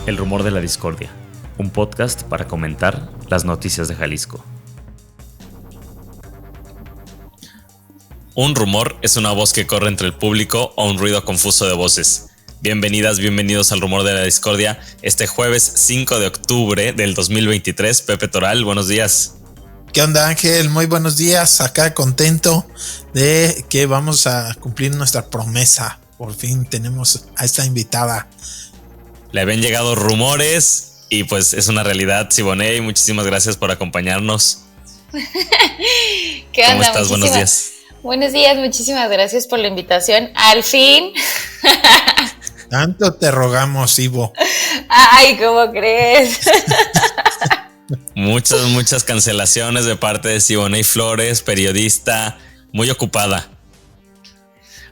El Rumor de la Discordia, un podcast para comentar las noticias de Jalisco. Un rumor es una voz que corre entre el público o un ruido confuso de voces. Bienvenidas, bienvenidos al Rumor de la Discordia. Este jueves 5 de octubre del 2023, Pepe Toral, buenos días. ¿Qué onda, Ángel? Muy buenos días. Acá contento de que vamos a cumplir nuestra promesa. Por fin tenemos a esta invitada. Le habían llegado rumores y pues es una realidad. Siboney, muchísimas gracias por acompañarnos. ¿Qué onda? ¿Cómo estás? Buenos días. Buenos días, muchísimas gracias por la invitación. Al fin. Tanto te rogamos, Ivo. Ay, ¿cómo crees? Muchas cancelaciones de parte de Siboney Flores, periodista muy ocupada.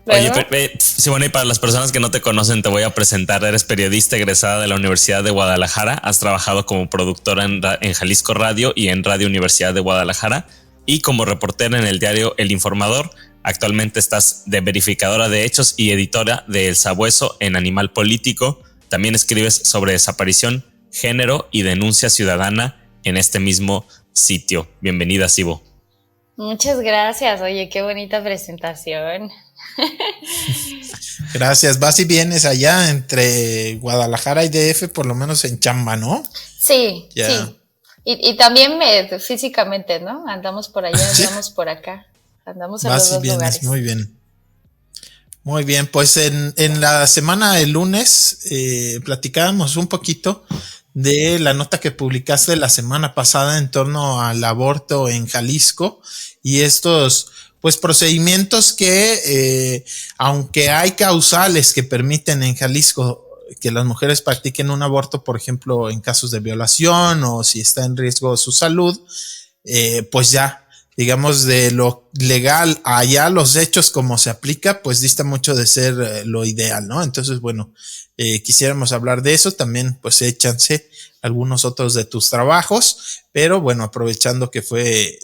Oye, Siboney, para las personas que no te conocen, te voy a presentar. Eres periodista egresada de la Universidad de Guadalajara. Has trabajado como productora en Jalisco Radio y en Radio Universidad de Guadalajara y como reportera en el diario El Informador. Actualmente estás de verificadora de hechos y editora de El Sabueso en Animal Político. También escribes sobre desaparición, género y denuncia ciudadana en este mismo sitio. Bienvenida, Sibo. Muchas gracias. Oye, qué bonita presentación. Gracias. Vas y vienes allá entre Guadalajara y DF, por lo menos en chamba, ¿no? Sí, yeah. Sí. Y también físicamente, ¿no? Andamos por allá, andamos por acá. Andamos en los dos lugares. Muy bien. Muy bien, pues en la semana del lunes platicábamos un poquito de la nota que publicaste la semana pasada en torno al aborto en Jalisco y estos pues procedimientos que aunque hay causales que permiten en Jalisco que las mujeres practiquen un aborto, por ejemplo, en casos de violación o si está en riesgo su salud, pues ya, digamos, de lo legal allá los hechos como se aplica, pues dista mucho de ser lo ideal, ¿no? Entonces, bueno, quisiéramos hablar de eso, también pues échanse algunos otros de tus trabajos, pero bueno, aprovechando que fue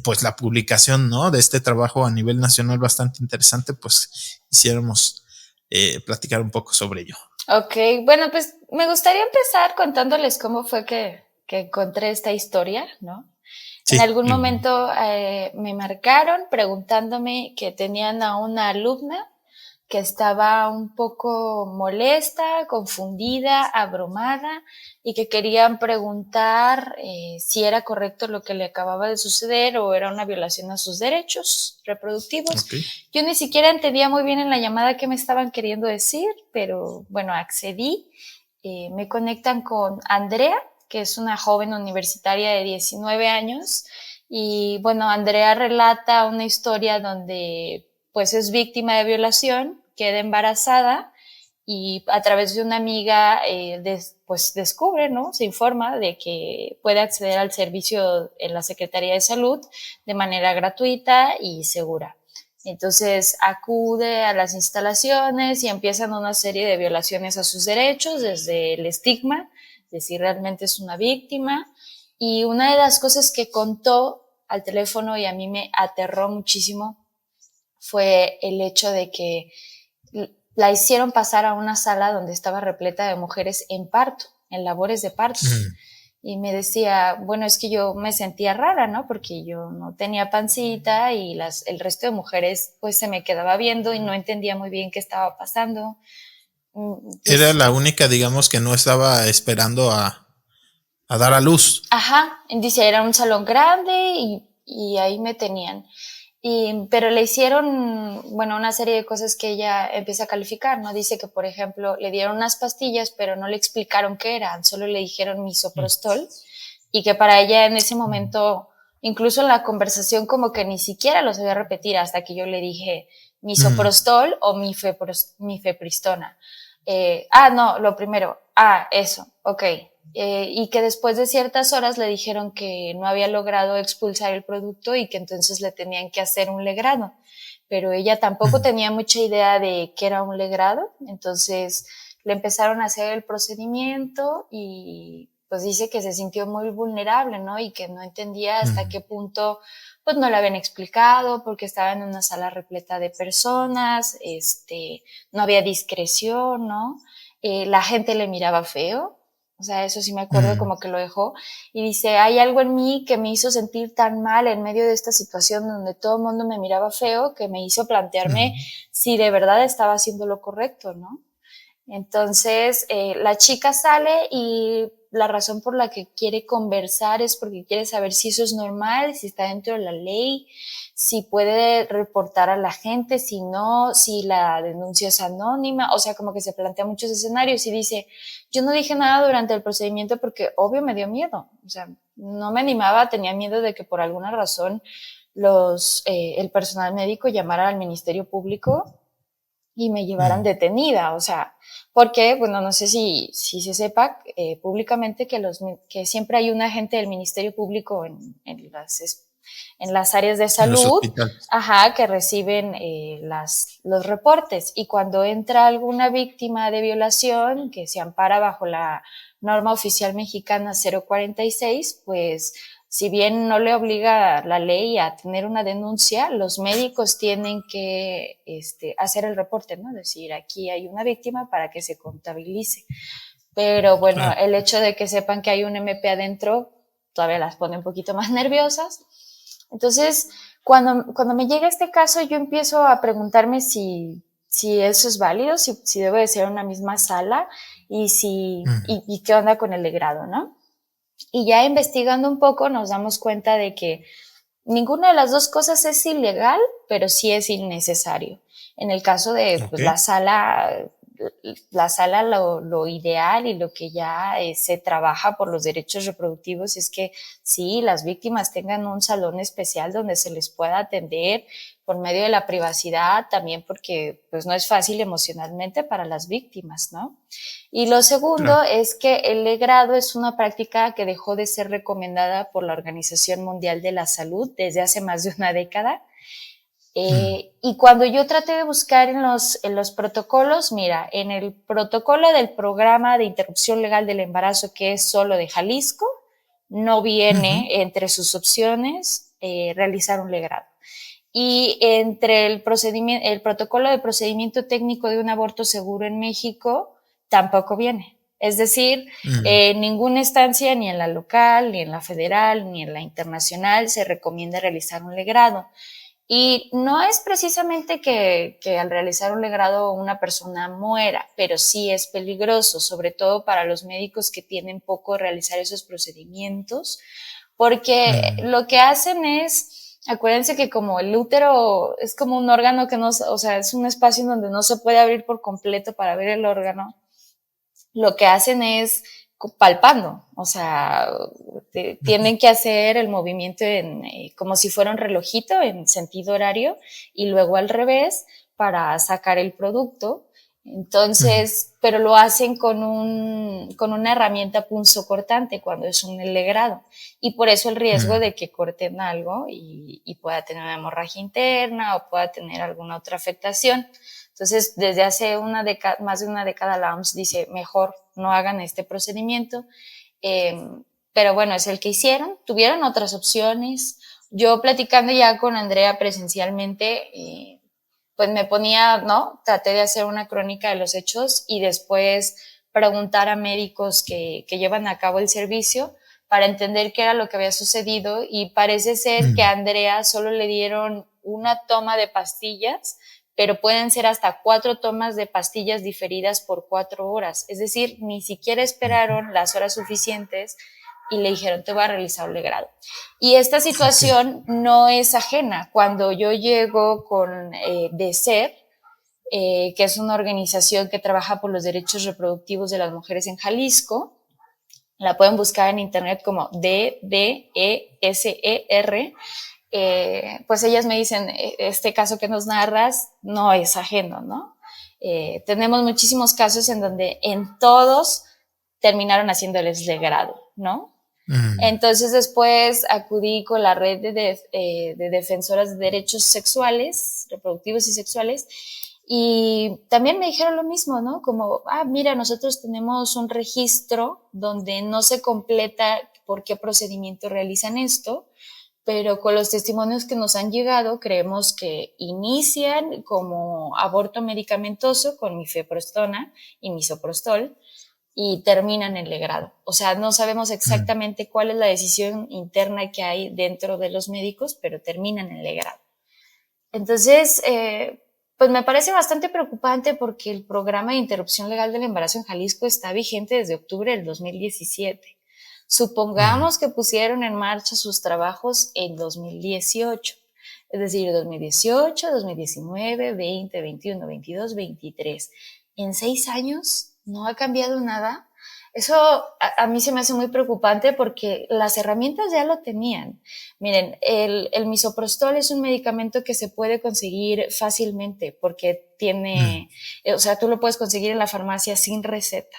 pues la publicación, ¿no? De este trabajo a nivel nacional bastante interesante, pues quisiéramos platicar un poco sobre ello. Ok, bueno, pues me gustaría empezar contándoles cómo fue que encontré esta historia, ¿no? Sí. En algún momento me marcaron preguntándome que tenían a una alumna que estaba un poco molesta, confundida, abrumada y que querían preguntar si era correcto lo que le acababa de suceder o era una violación a sus derechos reproductivos. Okay. Yo ni siquiera entendía muy bien en la llamada qué me estaban queriendo decir, pero bueno, accedí. Me conectan con Andrea, que es una joven universitaria de 19 años. Y bueno, Andrea relata una historia donde pues es víctima de violación, queda embarazada y a través de una amiga pues descubre, ¿no? Se informa de que puede acceder al servicio en la Secretaría de Salud de manera gratuita y segura. Entonces acude a las instalaciones y empiezan una serie de violaciones a sus derechos, desde el estigma de si realmente es una víctima. Y una de las cosas que contó al teléfono y a mí me aterró muchísimo fue el hecho de que la hicieron pasar a una sala donde estaba repleta de mujeres en parto, en labores de parto. Y me decía, bueno, es que yo me sentía rara, ¿no? Porque yo no tenía pancita y el resto de mujeres pues se me quedaba viendo y no entendía muy bien qué estaba pasando. Era la única, digamos, que no estaba esperando a dar a luz. Ajá, dice, era un salón grande y ahí me tenían. Pero le hicieron, bueno, una serie de cosas que ella empieza a calificar, ¿no? Dice que, por ejemplo, le dieron unas pastillas, pero no le explicaron qué eran, solo le dijeron misoprostol, y que para ella en ese momento, incluso en la conversación, como que ni siquiera lo sabía repetir hasta que yo le dije misoprostol o mifepristona. No, lo primero, eso, ok. Y que después de ciertas horas le dijeron que no había logrado expulsar el producto y que entonces le tenían que hacer un legrado, pero ella tampoco tenía mucha idea de qué era un legrado, entonces le empezaron a hacer el procedimiento y pues dice que se sintió muy vulnerable, ¿no? Y que no entendía hasta qué punto pues no le habían explicado porque estaba en una sala repleta de personas, no había discreción, ¿no? la gente le miraba feo. O sea, eso sí me acuerdo como que lo dejó. Y dice, hay algo en mí que me hizo sentir tan mal en medio de esta situación donde todo el mundo me miraba feo, que me hizo plantearme si de verdad estaba haciendo lo correcto, ¿no? Entonces, la chica sale y la razón por la que quiere conversar es porque quiere saber si eso es normal, si está dentro de la ley, si puede reportar a la gente, si no, si la denuncia es anónima, o sea, como que se plantea muchos escenarios y dice, yo no dije nada durante el procedimiento porque obvio me dio miedo, o sea, no me animaba, tenía miedo de que por alguna razón el personal médico llamara al Ministerio Público y me llevaran detenida, o sea, porque, bueno, no sé si se sepa públicamente que siempre hay un agente del Ministerio Público en las áreas de salud, que reciben los reportes, y cuando entra alguna víctima de violación que se ampara bajo la norma oficial mexicana 046, pues si bien no le obliga la ley a tener una denuncia, los médicos tienen que hacer el reporte, ¿no? Decir, aquí hay una víctima para que se contabilice. Pero bueno, el hecho de que sepan que hay un MP adentro todavía las pone un poquito más nerviosas. Entonces, cuando me llega este caso, yo empiezo a preguntarme si eso es válido, si debe de ser una misma sala y y qué onda con el legrado, ¿no? Y ya investigando un poco nos damos cuenta de que ninguna de las dos cosas es ilegal, pero sí es innecesario. En el caso de pues, la sala, lo ideal y lo que ya se trabaja por los derechos reproductivos es que sí, las víctimas tengan un salón especial donde se les pueda atender por medio de la privacidad, también porque pues no es fácil emocionalmente para las víctimas, ¿no? Y lo segundo es que el legrado es una práctica que dejó de ser recomendada por la Organización Mundial de la Salud desde hace más de una década. Y cuando yo traté de buscar en los protocolos, mira, en el protocolo del programa de interrupción legal del embarazo, que es solo de Jalisco, no viene entre sus opciones realizar un legrado. Y entre el protocolo de procedimiento técnico de un aborto seguro en México, tampoco viene. Es decir, en ninguna instancia, ni en la local, ni en la federal, ni en la internacional, se recomienda realizar un legrado. Y no es precisamente que al realizar un legrado una persona muera, pero sí es peligroso, sobre todo para los médicos que tienen poco realizar esos procedimientos, porque lo que hacen es, acuérdense que como el útero es como un órgano que no, o sea, es un espacio en donde no se puede abrir por completo para ver el órgano, lo que hacen es palpando, o sea, tienen que hacer el movimiento como si fuera un relojito en sentido horario y luego al revés para sacar el producto. Entonces, pero lo hacen con una herramienta punzocortante cuando es un legrado, y por eso el riesgo de que corten algo y pueda tener una hemorragia interna o pueda tener alguna otra afectación. Entonces, desde hace más de una década la OMS dice, mejor no hagan este procedimiento, pero bueno, es el que hicieron. Tuvieron otras opciones. Yo platicando ya con Andrea presencialmente, pues me ponía, ¿no? Traté de hacer una crónica de los hechos y después preguntar a médicos que llevan a cabo el servicio para entender qué era lo que había sucedido, y parece ser que a Andrea solo le dieron una toma de pastillas, pero pueden ser hasta 4 tomas de pastillas diferidas por 4 horas. Es decir, ni siquiera esperaron las horas suficientes y le dijeron, te voy a realizar un legrado. Y esta situación no es ajena. Cuando yo llego con DECER, que es una organización que trabaja por los derechos reproductivos de las mujeres en Jalisco, la pueden buscar en internet como DDESER, pues ellas me dicen, este caso que nos narras no es ajeno, ¿no? Tenemos muchísimos casos en donde en todos terminaron haciéndoles legrado, ¿no? Entonces después acudí con la red de defensoras de derechos sexuales, reproductivos y sexuales, y también me dijeron lo mismo, ¿no? Como, mira, nosotros tenemos un registro donde no se completa por qué procedimiento realizan esto, pero con los testimonios que nos han llegado creemos que inician como aborto medicamentoso con mifeprostona y misoprostol y terminan en legrado. O sea, no sabemos exactamente cuál es la decisión interna que hay dentro de los médicos, pero terminan en legrado. Entonces, pues me parece bastante preocupante porque el programa de interrupción legal del embarazo en Jalisco está vigente desde octubre del 2017. Supongamos que pusieron en marcha sus trabajos en 2018, es decir, 2018, 2019, 20, 21, 22, 23. En 6 años no ha cambiado nada. Eso a mí se me hace muy preocupante porque las herramientas ya lo tenían. Miren, el misoprostol es un medicamento que se puede conseguir fácilmente porque tiene, o sea, tú lo puedes conseguir en la farmacia sin receta.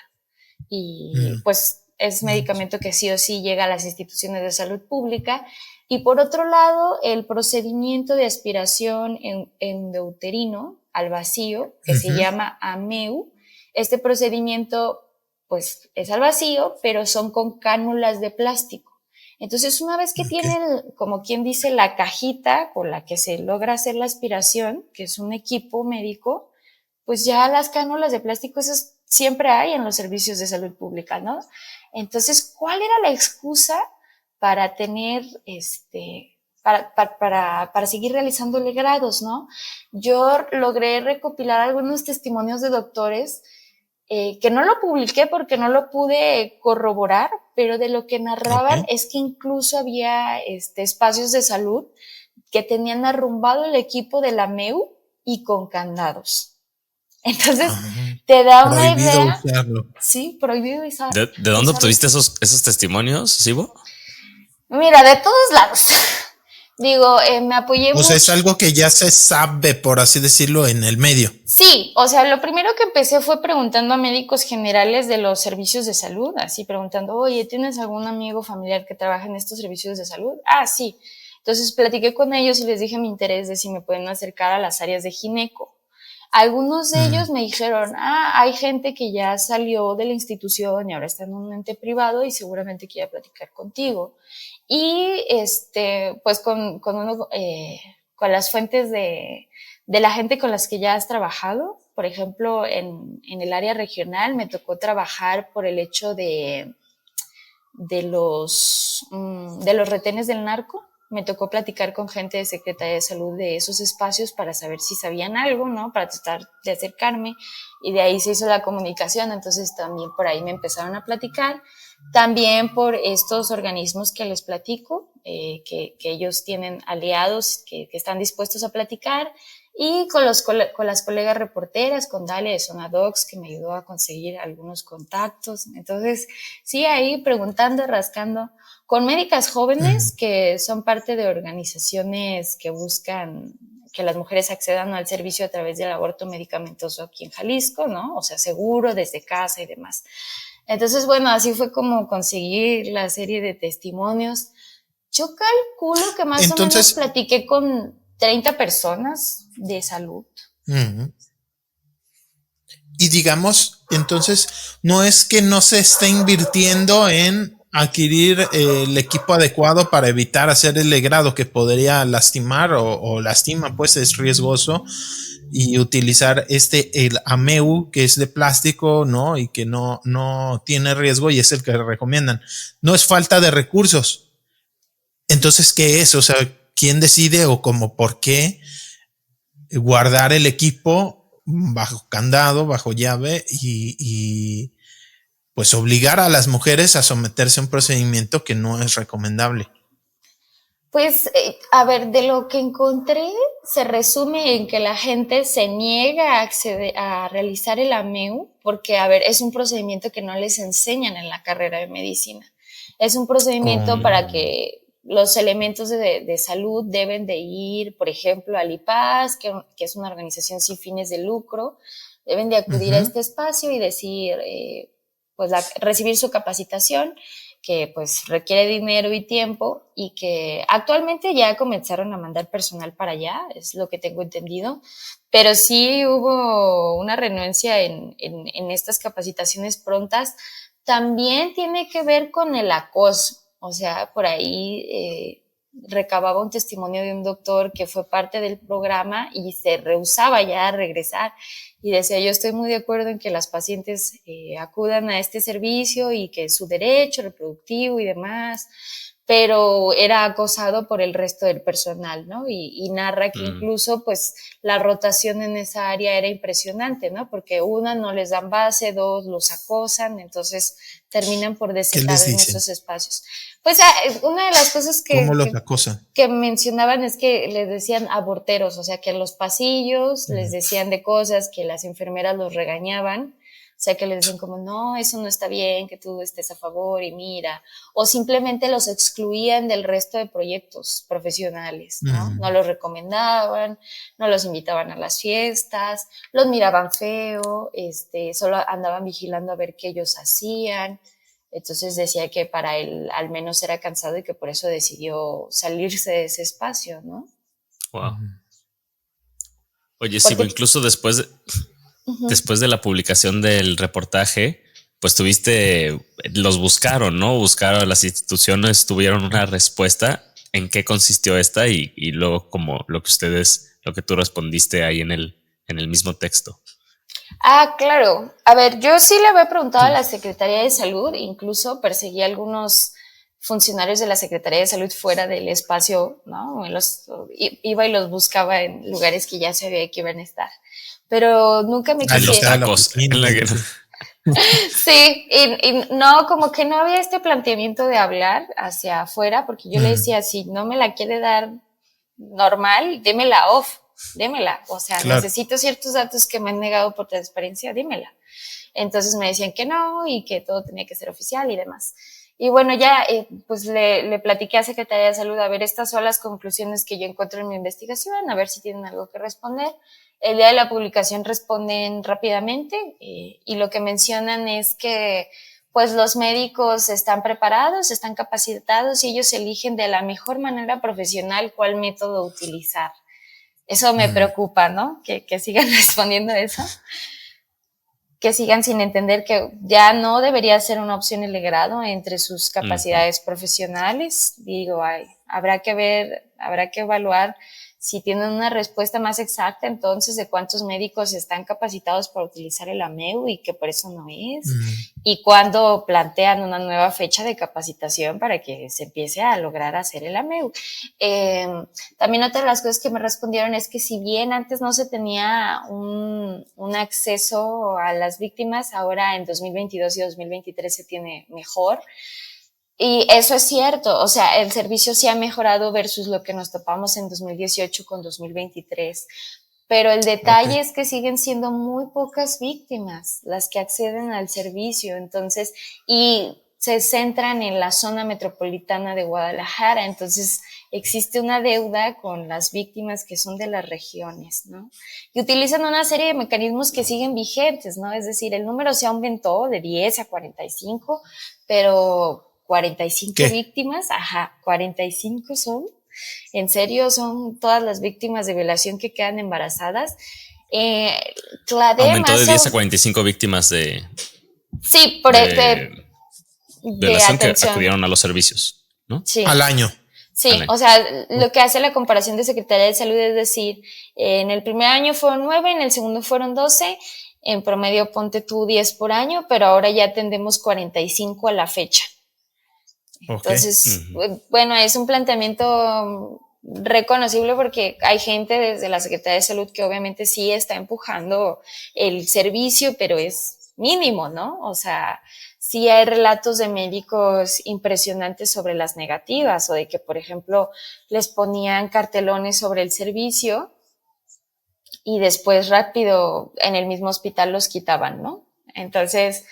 Y pues es medicamento que sí o sí llega a las instituciones de salud pública. Y por otro lado, el procedimiento de aspiración endouterino al vacío, que se llama AMEU, este procedimiento pues es al vacío, pero son con cánulas de plástico. Entonces, una vez que tienen, como quien dice, la cajita con la que se logra hacer la aspiración, que es un equipo médico, pues ya las cánulas de plástico, esas siempre hay en los servicios de salud pública, ¿no? Entonces, ¿cuál era la excusa para tener, para seguir realizando legrados, ¿no? Yo logré recopilar algunos testimonios de doctores que no lo publiqué porque no lo pude corroborar, pero de lo que narraban es que incluso había espacios de salud que tenían arrumbado el equipo de la MEU y con candados. Entonces, te da una idea. Usarlo. Sí, prohibido usar. ¿De dónde obtuviste esos testimonios, Sibo? Mira, de todos lados. Digo, me apoyé mucho. O sea, es algo que ya se sabe, por así decirlo, en el medio. Sí, o sea, lo primero que empecé fue preguntando a médicos generales de los servicios de salud, así preguntando, oye, ¿tienes algún amigo familiar que trabaja en estos servicios de salud? Ah, sí. Entonces platiqué con ellos y les dije mi interés de si me pueden acercar a las áreas de gineco. Algunos de ellos me dijeron, hay gente que ya salió de la institución y ahora está en un ente privado y seguramente quiere platicar contigo. Y pues con las fuentes de la gente con las que ya has trabajado, por ejemplo, en el área regional me tocó trabajar por el hecho de los retenes del narco. Me tocó platicar con gente de Secretaría de Salud de esos espacios para saber si sabían algo, ¿no? Para tratar de acercarme y de ahí se hizo la comunicación, entonces también por ahí me empezaron a platicar. También por estos organismos que les platico, que ellos tienen aliados que están dispuestos a platicar y con las colegas reporteras, con Dalia de Sonadox, que me ayudó a conseguir algunos contactos. Entonces, sí, ahí preguntando, rascando, con médicas jóvenes que son parte de organizaciones que buscan que las mujeres accedan al servicio a través del aborto medicamentoso aquí en Jalisco, ¿no? O sea, seguro, desde casa y demás. Entonces, bueno, así fue como conseguir la serie de testimonios. Yo calculo que más o menos platiqué con 30 personas de salud. Y digamos, entonces, no es que no se esté invirtiendo en adquirir el equipo adecuado para evitar hacer el legrado que podría lastimar o lastima, pues es riesgoso, y utilizar el AMEU, que es de plástico, ¿no? Y que no tiene riesgo y es el que recomiendan. No es falta de recursos. Entonces, ¿qué es? O sea, ¿quién decide o como por qué guardar el equipo bajo candado, bajo llave y pues obligar a las mujeres a someterse a un procedimiento que no es recomendable? Pues, a ver, de lo que encontré, se resume en que la gente se niega a realizar el AMEU porque, a ver, es un procedimiento que no les enseñan en la carrera de medicina. Es un procedimiento para que los elementos de salud deben de ir, por ejemplo, al IPAS, que es una organización sin fines de lucro, deben de acudir a este espacio y decir, pues recibir su capacitación, que pues requiere dinero y tiempo y que actualmente ya comenzaron a mandar personal para allá, es lo que tengo entendido, pero sí hubo una renuencia en estas capacitaciones prontas. También tiene que ver con el acoso, o sea, por ahí recababa un testimonio de un doctor que fue parte del programa y se rehusaba ya a regresar y decía, yo estoy muy de acuerdo en que las pacientes acudan a este servicio y que es su derecho reproductivo y demás, pero era acosado por el resto del personal, ¿no? Y narra que incluso pues la rotación en esa área era impresionante, ¿no? Porque una, no les dan base, dos, los acosan, entonces terminan por desertar en esos espacios. Pues una de las cosas ¿Cómo los acosan? Que mencionaban es que les decían aborteros, o sea, que en los pasillos les decían de cosas, que las enfermeras los regañaban, o sea, que les decían como, no, eso no está bien, que tú estés a favor y mira, o simplemente los excluían del resto de proyectos profesionales, ¿no? No los recomendaban, no los invitaban a las fiestas, los miraban feo, solo andaban vigilando a ver qué ellos hacían. Entonces decía que para él al menos era cansado y que por eso decidió salirse de ese espacio, ¿no? Wow. Oye, sí, incluso después de la publicación del reportaje, pues los buscaron, ¿no? Buscaron, las instituciones tuvieron una respuesta. ¿En qué consistió esta? Y luego como lo que tú respondiste ahí en el mismo texto. Ah, claro. A ver, yo sí le había preguntado a la Secretaría de Salud, incluso perseguí a algunos funcionarios de la Secretaría de Salud fuera del espacio, ¿no? Iba y los buscaba en lugares que ya sabía que iban a estar. Pero nunca me quisieron. Sí, y no, como que no había este planteamiento de hablar hacia afuera, porque yo le decía, si no me la quiere dar normal, démela off. Démela, o sea, claro, necesito ciertos datos que me han negado por transparencia, dímela. Entonces me decían que no y que todo tenía que ser oficial y demás. Y bueno, ya pues le platiqué a Secretaría de Salud, a ver, estas son las conclusiones que yo encuentro en mi investigación, a ver si tienen algo que responder. El día de la publicación responden rápidamente y lo que mencionan es que pues los médicos están preparados, están capacitados y ellos eligen de la mejor manera profesional cuál método utilizar. Eso me preocupa, ¿no? Que sigan respondiendo eso. Que sigan sin entender que ya no debería ser una opción el grado entre sus capacidades profesionales. Digo, habrá que ver, habrá que evaluar si tienen una respuesta más exacta entonces de cuántos médicos están capacitados para utilizar el AMEU y que por eso no es, y cuándo plantean una nueva fecha de capacitación para que se empiece a lograr hacer el AMEU. También otra de las cosas que me respondieron es que si bien antes no se tenía un acceso a las víctimas, ahora en 2022 y 2023 se tiene mejor. Y eso es cierto, o sea, el servicio sí ha mejorado versus lo que nos topamos en 2018 con 2023, pero el detalle es que siguen siendo muy pocas víctimas las que acceden al servicio, entonces, y se centran en la zona metropolitana de Guadalajara, entonces existe una deuda con las víctimas que son de las regiones, ¿no? Y utilizan una serie de mecanismos que siguen vigentes, ¿no? Es decir, el número se aumentó de 10 a 45, pero 45 víctimas, 45 son, en serio, son todas las víctimas de violación que quedan embarazadas. Aumentó de 10 a 45 víctimas de... Sí, por de violación que acudieron a los servicios, ¿no? Sí. Al año. Sí, o sea, lo que hace la comparación de Secretaría de Salud es decir, en el primer año fueron 9, en el segundo fueron 12, en promedio ponte tú 10 por año, pero ahora ya atendemos 45 a la fecha. Entonces, bueno, es un planteamiento reconocible porque hay gente desde la Secretaría de Salud que obviamente sí está empujando el servicio, pero es mínimo, ¿no? O sea, sí hay relatos de médicos impresionantes sobre las negativas o de que, por ejemplo, les ponían cartelones sobre el servicio y después rápido en el mismo hospital los quitaban, ¿no? Entonces,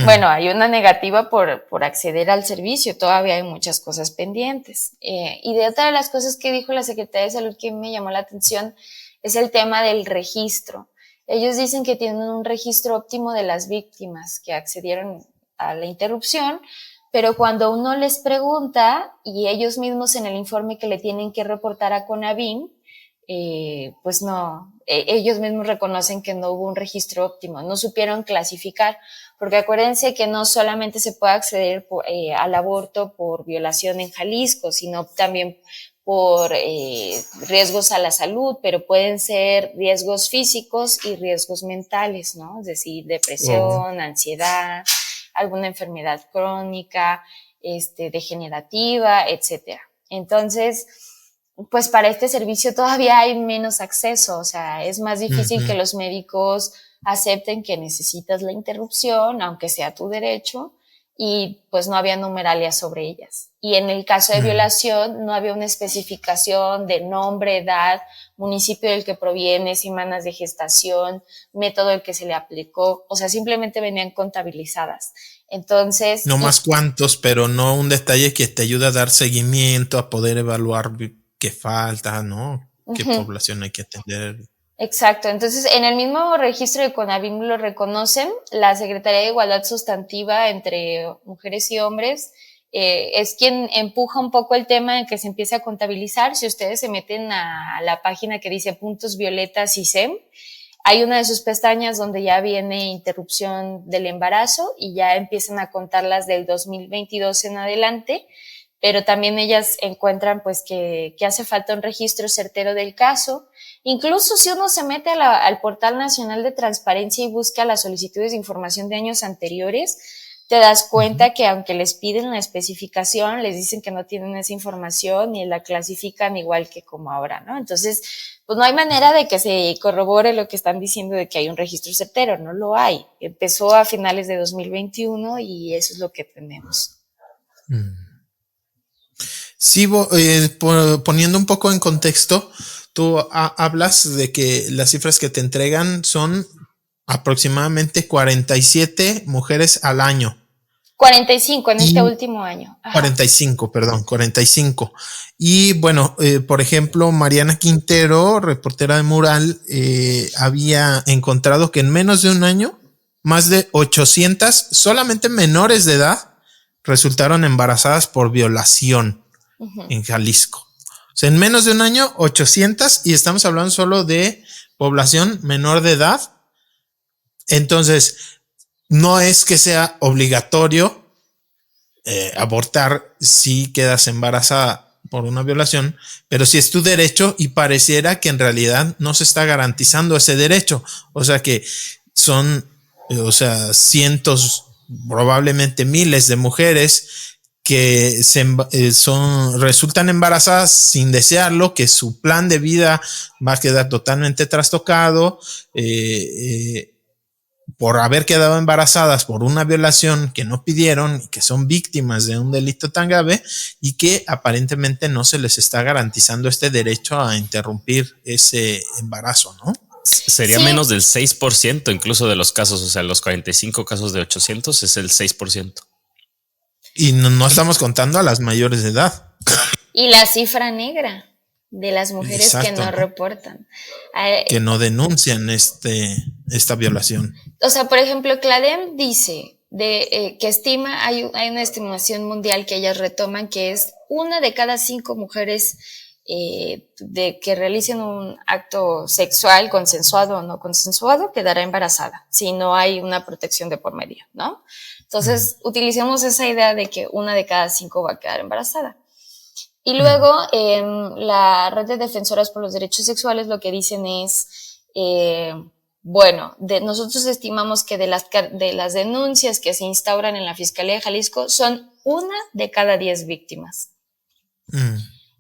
bueno, hay una negativa por acceder al servicio, todavía hay muchas cosas pendientes. Y de otra de las cosas que dijo la Secretaría de Salud que me llamó la atención es el tema del registro. Ellos dicen que tienen un registro óptimo de las víctimas que accedieron a la interrupción, pero cuando uno les pregunta y ellos mismos en el informe que le tienen que reportar a CONAVIM, pues no, ellos mismos reconocen que no hubo un registro óptimo, no supieron clasificar, porque acuérdense que no solamente se puede acceder al aborto por violación en Jalisco, sino también por riesgos a la salud, pero pueden ser riesgos físicos y riesgos mentales, ¿no? Es decir, depresión, ansiedad, alguna enfermedad crónica, degenerativa, etcétera. Entonces, pues para este servicio todavía hay menos acceso, o sea, es más difícil que los médicos acepten que necesitas la interrupción, aunque sea tu derecho, y pues no había numeralia sobre ellas. Y en el caso de violación no había una especificación de nombre, edad, municipio del que proviene, semanas de gestación, método al que se le aplicó, o sea, simplemente venían contabilizadas. Entonces... No más cuántos, pero no un detalle que te ayuda a dar seguimiento, a poder evaluar qué falta, ¿no? Qué población hay que atender. Exacto, entonces en el mismo registro de CONAVIM lo reconocen, la Secretaría de Igualdad Sustantiva entre mujeres y hombres es quien empuja un poco el tema de que se empiece a contabilizar. Si ustedes se meten a la página que dice puntos violetas ISEM, hay una de sus pestañas donde ya viene interrupción del embarazo y ya empiezan a contarlas del 2022 en adelante, pero también ellas encuentran pues que hace falta un registro certero del caso. Incluso si uno se mete al Portal Nacional de Transparencia y busca las solicitudes de información de años anteriores, te das cuenta que aunque les piden la especificación, les dicen que no tienen esa información y la clasifican igual que como ahora, ¿no? Entonces, pues no hay manera de que se corrobore lo que están diciendo de que hay un registro certero, no lo hay. Empezó a finales de 2021 y eso es lo que tenemos. Sí, poniendo un poco en contexto, tú hablas de que las cifras que te entregan son aproximadamente 47 mujeres al año. 45 en este último año. Ajá. 45, perdón, 45. Y bueno, por ejemplo, Mariana Quintero, reportera de Mural, había encontrado que en menos de un año, más de 800, solamente menores de edad, resultaron embarazadas por violación en Jalisco. O sea, en menos de un año, 800, y estamos hablando solo de población menor de edad. Entonces, no es que sea obligatorio abortar si quedas embarazada por una violación, pero sí es tu derecho y pareciera que en realidad no se está garantizando ese derecho. O sea que son, cientos, probablemente miles de mujeres que resultan embarazadas sin desearlo, que su plan de vida va a quedar totalmente trastocado, por haber quedado embarazadas por una violación que no pidieron, que son víctimas de un delito tan grave y que aparentemente no se les está garantizando este derecho a interrumpir ese embarazo, ¿no? Sería menos del 6% incluso de los casos, o sea, los 45 casos de 800 es el 6%. Y no estamos contando a las mayores de edad. Y la cifra negra de las mujeres que no reportan. Que no denuncian esta violación. O sea, por ejemplo, CLADEM dice que estima, hay una estimación mundial que ellas retoman, que es 1 de cada 5 mujeres de que realicen un acto sexual consensuado o no consensuado quedará embarazada si no hay una protección de por medio, ¿no? Entonces, utilicemos esa idea de que 1 de cada 5 va a quedar embarazada. Y luego, la Red de Defensoras por los Derechos Sexuales lo que dicen es, nosotros estimamos que de las denuncias que se instauran en la Fiscalía de Jalisco son 1 de cada 10 víctimas.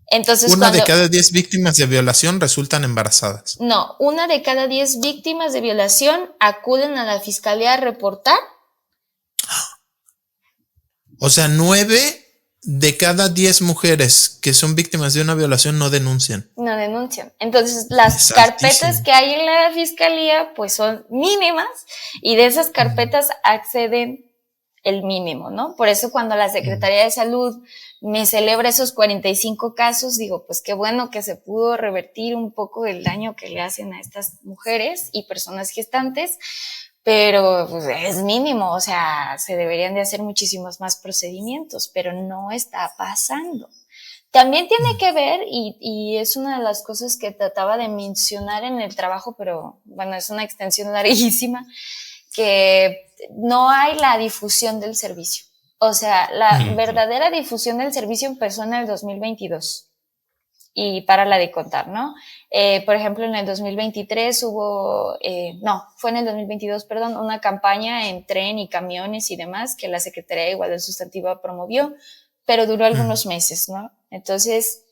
Entonces, 1 de cada 10 víctimas de violación resultan embarazadas. No, 1 de cada 10 víctimas de violación acuden a la Fiscalía a reportar. O sea, 9 de cada 10 mujeres que son víctimas de una violación no denuncian. No denuncian. Entonces, las carpetas que hay en la fiscalía, pues son mínimas, y de esas carpetas acceden el mínimo, ¿no? Por eso cuando la Secretaría de Salud me celebra esos 45 casos, digo, pues qué bueno que se pudo revertir un poco el daño que le hacen a estas mujeres y personas gestantes, pero pues, es mínimo, o sea, se deberían de hacer muchísimos más procedimientos, pero no está pasando. También tiene que ver, y es una de las cosas que trataba de mencionar en el trabajo, pero bueno, es una extensión larguísima, que no hay la difusión del servicio. O sea, la verdadera difusión del servicio empezó en el 2022. Y para la de contar, ¿no? Por ejemplo, en el 2023 fue en el 2022, perdón, una campaña en tren y camiones y demás que la Secretaría de Igualdad Sustantiva promovió, pero duró algunos meses, ¿no? Entonces,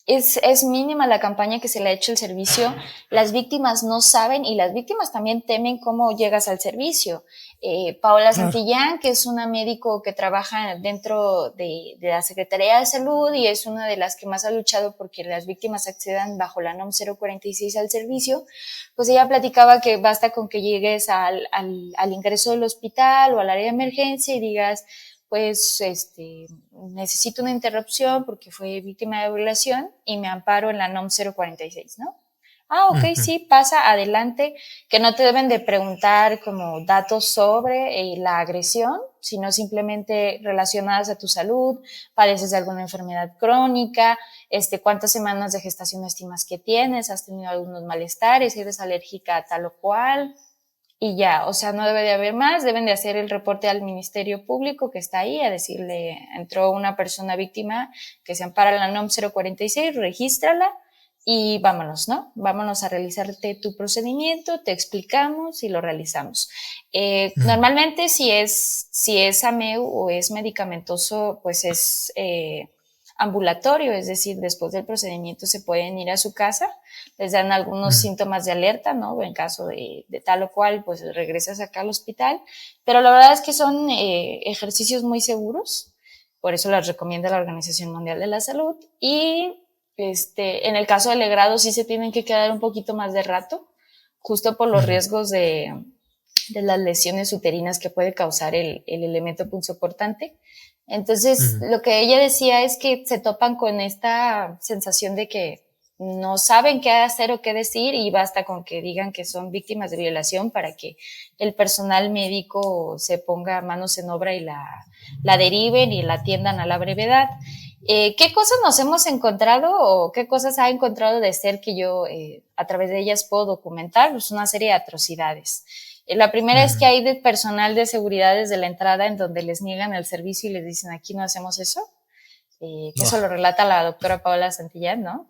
es mínima la campaña que se le ha hecho el servicio. Las víctimas no saben y las víctimas también temen cómo llegas al servicio. Paola Santillán, que es una médico que trabaja dentro de la Secretaría de Salud y es una de las que más ha luchado porque las víctimas accedan bajo la NOM 046 al servicio, pues ella platicaba que basta con que llegues al ingreso del hospital o al área de emergencia y digas, pues necesito una interrupción porque fue víctima de violación y me amparo en la NOM 046, ¿no? Ok, sí, pasa adelante, que no te deben de preguntar como datos sobre la agresión, sino simplemente relacionadas a tu salud, padeces de alguna enfermedad crónica, cuántas semanas de gestación estimas que tienes, has tenido algunos malestares, eres alérgica a tal o cual, y ya, o sea, no debe de haber más, deben de hacer el reporte al Ministerio Público que está ahí a decirle, entró una persona víctima que se ampara en la NOM 046, regístrala y vámonos, ¿no? Vámonos a realizarte tu procedimiento, te explicamos y lo realizamos. Normalmente si es AMEU o es medicamentoso, pues es ambulatorio, es decir, después del procedimiento se pueden ir a su casa, les dan algunos síntomas de alerta, ¿no? En caso de tal o cual, pues regresas acá al hospital, pero la verdad es que son ejercicios muy seguros, por eso las recomienda la Organización Mundial de la Salud, y en el caso del legrado sí se tienen que quedar un poquito más de rato, justo por los riesgos de las lesiones uterinas que puede causar el elemento punzocortante. Entonces, lo que ella decía es que se topan con esta sensación de que no saben qué hacer o qué decir y basta con que digan que son víctimas de violación para que el personal médico se ponga manos en obra y la deriven y la atiendan a la brevedad. ¿Qué cosas nos hemos encontrado o qué cosas ha encontrado de ser que yo a través de ellas puedo documentar? Pues una serie de atrocidades. La primera es que hay de personal de seguridad desde la entrada en donde les niegan el servicio y les dicen aquí no hacemos eso. Que eso lo relata la doctora Paola Santillán, ¿no?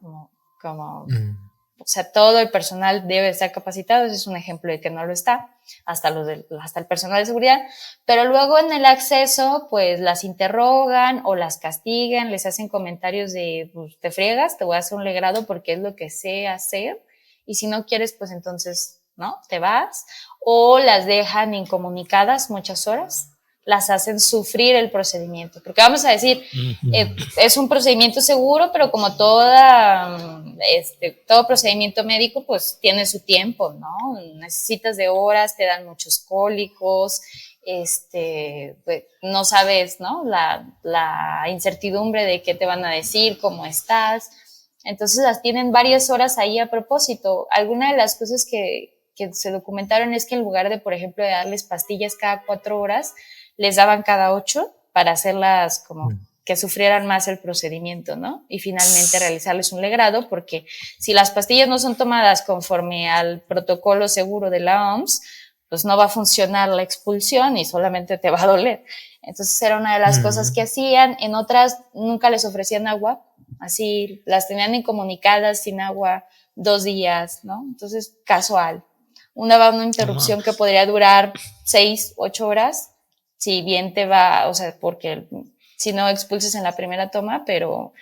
O sea, todo el personal debe estar capacitado, ese es un ejemplo de que no lo está, hasta el personal de seguridad, pero luego en el acceso, pues las interrogan o las castigan, les hacen comentarios de, pues te friegas, te voy a hacer un legrado porque es lo que sé hacer, y si no quieres, pues entonces, ¿no? Te vas, o las dejan incomunicadas muchas horas, las hacen sufrir el procedimiento, porque vamos a decir, es un procedimiento seguro, pero como todo procedimiento médico, pues tiene su tiempo, ¿no? Necesitas de horas, te dan muchos cólicos, pues, no sabes, ¿no? La incertidumbre de qué te van a decir, cómo estás, entonces las tienen varias horas ahí a propósito. Alguna de las cosas que se documentaron es que en lugar de, por ejemplo, de darles pastillas cada 4 horas, les daban cada 8 para hacerlas como que sufrieran más el procedimiento, ¿no? Y finalmente realizarles un legrado, porque si las pastillas no son tomadas conforme al protocolo seguro de la OMS, pues no va a funcionar la expulsión y solamente te va a doler. Entonces era una de las cosas que hacían. En otras nunca les ofrecían agua, así las tenían incomunicadas sin agua 2 días, ¿no? Entonces casual. Una interrupción que podría durar 6, 8 horas, si bien te va, o sea, porque si no expulses en la primera toma, pero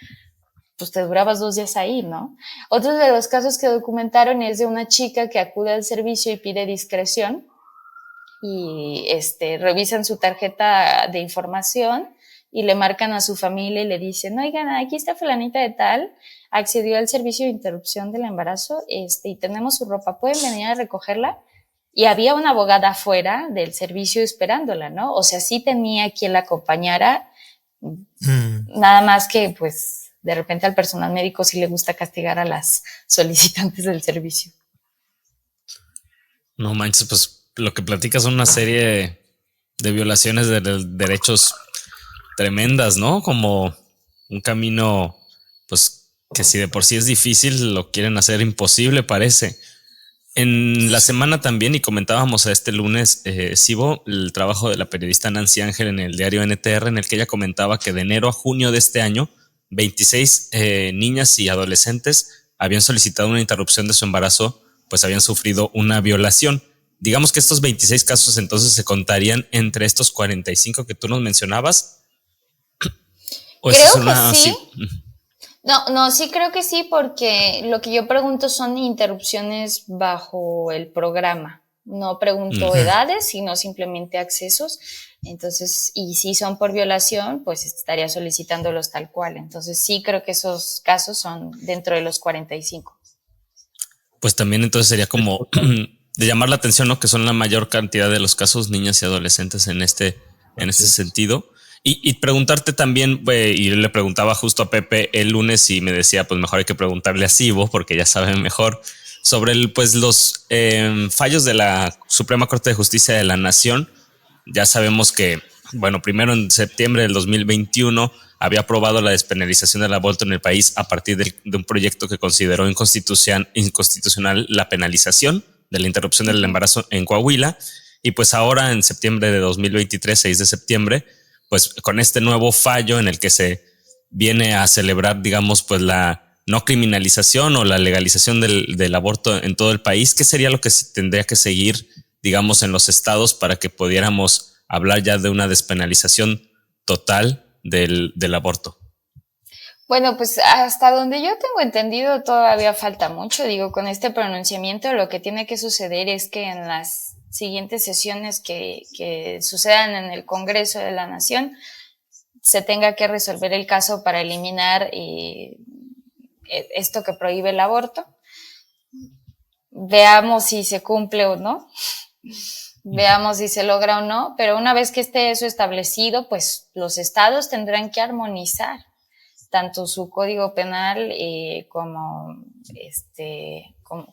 pues te durabas 2 días ahí, ¿no? Otro de los casos que documentaron es de una chica que acude al servicio y pide discreción y revisan su tarjeta de información y le marcan a su familia y le dicen, oigan, aquí está fulanita de tal, accedió al servicio de interrupción del embarazo y tenemos su ropa, ¿pueden venir a recogerla? Y había una abogada afuera del servicio esperándola, ¿no? O sea, sí tenía quien la acompañara, nada más que, pues, de repente al personal médico sí le gusta castigar a las solicitantes del servicio. No manches, pues lo que platicas son una serie de violaciones de derechos tremendas, ¿no? Como un camino pues que si de por sí es difícil, lo quieren hacer imposible, parece. En la semana también, y comentábamos a este lunes, Sibo, el trabajo de la periodista Nancy Ángel en el diario NTR, en el que ella comentaba que de enero a junio de este año, 26 niñas y adolescentes habían solicitado una interrupción de su embarazo, pues habían sufrido una violación. Digamos que estos 26 casos entonces se contarían entre estos 45 que tú nos mencionabas. ¿O creo es que una, sí. sí? No, sí creo que sí, porque lo que yo pregunto son interrupciones bajo el programa. No pregunto edades, sino simplemente accesos. Entonces, y si son por violación, pues estaría solicitándolos tal cual. Entonces, sí creo que esos casos son dentro de los 45. Pues también entonces sería como de llamar la atención, ¿no? Que son la mayor cantidad de los casos niñas y adolescentes en este sentido. Y preguntarte también, y le preguntaba justo a Pepe el lunes y me decía, pues mejor hay que preguntarle a Sibo porque ya saben mejor sobre los fallos de la Suprema Corte de Justicia de la Nación. Ya sabemos que, bueno, primero en septiembre del 2021 había aprobado la despenalización del aborto en el país a partir de un proyecto que consideró inconstitucional la penalización de la interrupción del embarazo en Coahuila. Y pues ahora en septiembre de 2023, 6 de septiembre, pues con este nuevo fallo en el que se viene a celebrar, digamos, pues la no criminalización o la legalización del aborto en todo el país, ¿qué sería lo que se tendría que seguir, digamos, en los estados para que pudiéramos hablar ya de una despenalización total del aborto? Bueno, pues hasta donde yo tengo entendido todavía falta mucho. Digo, con este pronunciamiento lo que tiene que suceder es que en las siguientes sesiones que sucedan en el Congreso de la Nación se tenga que resolver el caso para eliminar esto que prohíbe el aborto. Veamos si se cumple o no. Veamos si se logra o no, pero una vez que esté eso establecido, pues los estados tendrán que armonizar tanto su código penal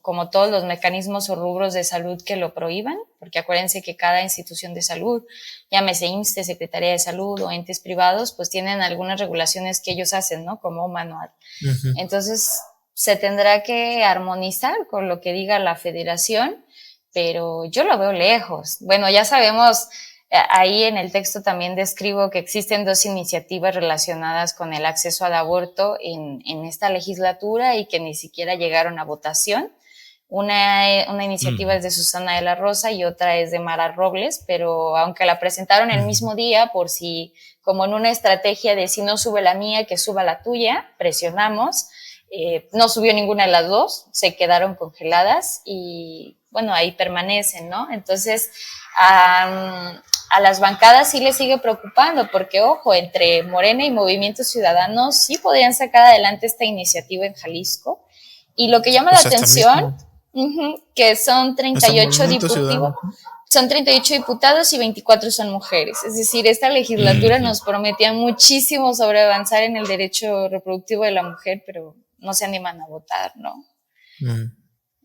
como todos los mecanismos o rubros de salud que lo prohíban, porque acuérdense que cada institución de salud, llámese IMSSTE, Secretaría de Salud o entes privados, pues tienen algunas regulaciones que ellos hacen, ¿no? Como un manual. Entonces, se tendrá que armonizar con lo que diga la federación, pero yo lo veo lejos. Bueno, ya sabemos, ahí en el texto también describo que existen 2 iniciativas relacionadas con el acceso al aborto en esta legislatura y que ni siquiera llegaron a votación. Una iniciativa es de Susana de la Rosa y otra es de Mara Robles, pero aunque la presentaron el mismo día, por si, como en una estrategia de si no sube la mía, que suba la tuya, presionamos, no subió ninguna de las dos, se quedaron congeladas y bueno, ahí permanecen, ¿no? Entonces, a las bancadas sí les sigue preocupando, porque ojo, entre Morena y Movimiento Ciudadano sí podrían sacar adelante esta iniciativa en Jalisco. Y lo que llama la atención, que son 38 diputados. Son 38 diputados y 24 son mujeres. Es decir, esta legislatura nos prometía muchísimo sobre avanzar en el derecho reproductivo de la mujer, pero no se animan a votar, ¿no?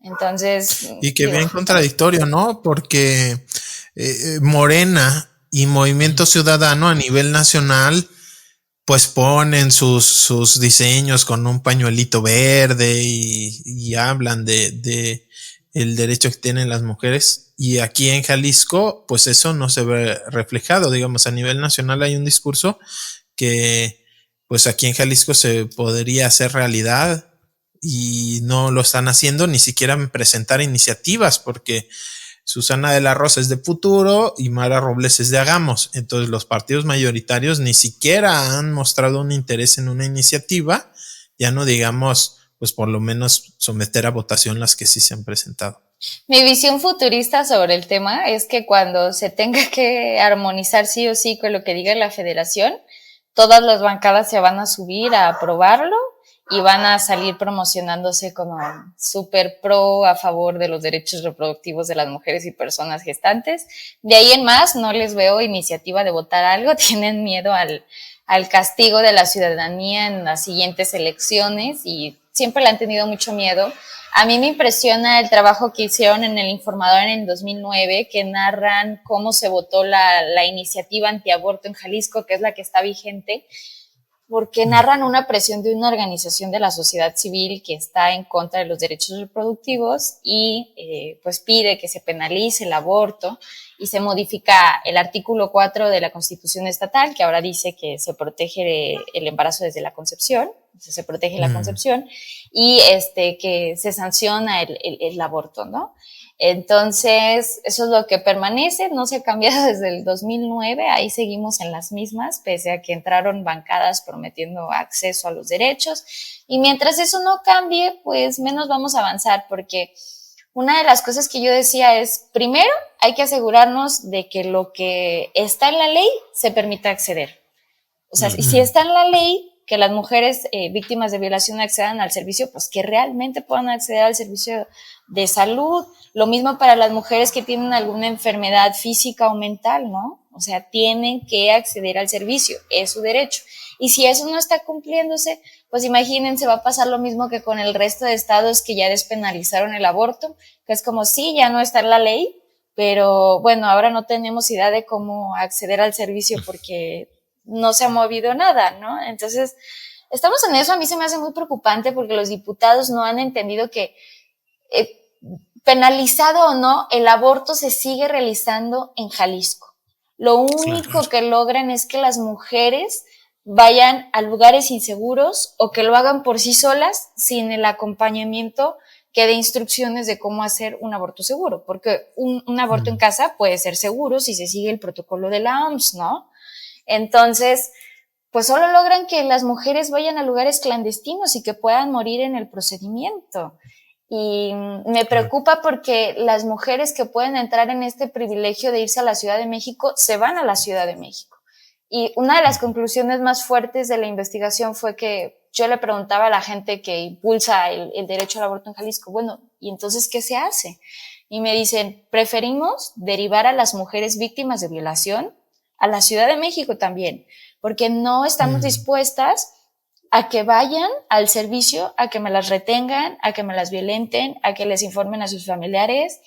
Entonces... Y que bien contradictorio, ¿no? Porque Morena y Movimiento Ciudadano a nivel nacional pues ponen sus diseños con un pañuelito verde y hablan de el derecho que tienen las mujeres, y aquí en Jalisco pues eso no se ve reflejado. Digamos, a nivel nacional hay un discurso que pues aquí en Jalisco se podría hacer realidad y no lo están haciendo, ni siquiera presentar iniciativas, porque Susana de la Rosa es de Futuro y Mara Robles es de Hagamos. Entonces los partidos mayoritarios ni siquiera han mostrado un interés en una iniciativa, ya no digamos, pues por lo menos someter a votación las que sí se han presentado. Mi visión futurista sobre el tema es que cuando se tenga que armonizar sí o sí con lo que diga la federación, todas las bancadas se van a subir a aprobarlo y van a salir promocionándose como súper pro a favor de los derechos reproductivos de las mujeres y personas gestantes. De ahí en más no les veo iniciativa de votar algo, tienen miedo al castigo de la ciudadanía en las siguientes elecciones y siempre le han tenido mucho miedo. A mí me impresiona el trabajo que hicieron en El Informador en el 2009, que narran cómo se votó la iniciativa antiaborto en Jalisco, que es la que está vigente. porque narran una presión de una organización de la sociedad civil que está en contra de los derechos reproductivos y pues pide que se penalice el aborto y se modifica el artículo 4 de la Constitución estatal, que ahora dice que se protege el embarazo desde la concepción, o sea, se protege la concepción, y que se sanciona el aborto, ¿no? Entonces, eso es lo que permanece, no se ha cambiado desde el 2009, ahí seguimos en las mismas, pese a que entraron bancadas prometiendo acceso a los derechos, y mientras eso no cambie, pues menos vamos a avanzar, porque una de las cosas que yo decía es, primero, hay que asegurarnos de que lo que está en la ley se permita acceder. O sea, si está en la ley que las mujeres víctimas de violación accedan al servicio, pues que realmente puedan acceder al servicio de salud. Lo mismo para las mujeres que tienen alguna enfermedad física o mental, ¿no? O sea, tienen que acceder al servicio, es su derecho. Y si eso no está cumpliéndose, pues imagínense, va a pasar lo mismo que con el resto de estados que ya despenalizaron el aborto, que es como, sí, ya no está en la ley, pero bueno, ahora no tenemos idea de cómo acceder al servicio porque no se ha movido nada, ¿no? Entonces, estamos en eso. A mí se me hace muy preocupante porque los diputados no han entendido que penalizado o no, el aborto se sigue realizando en Jalisco. Lo único que logran es que las mujeres vayan a lugares inseguros o que lo hagan por sí solas sin el acompañamiento que dé instrucciones de cómo hacer un aborto seguro, porque un aborto en casa puede ser seguro si se sigue el protocolo de la OMS, ¿no? Entonces, pues solo logran que las mujeres vayan a lugares clandestinos y que puedan morir en el procedimiento. Y me preocupa porque las mujeres que pueden entrar en este privilegio de irse a la Ciudad de México se van a la Ciudad de México. Y una de las conclusiones más fuertes de la investigación fue que yo le preguntaba a la gente que impulsa el derecho al aborto en Jalisco, bueno, ¿y entonces qué se hace? Y me dicen, preferimos derivar a las mujeres víctimas de violación a la Ciudad de México también, porque no estamos dispuestas a que vayan al servicio, a que me las retengan, a que me las violenten, a que les informen a sus familiares,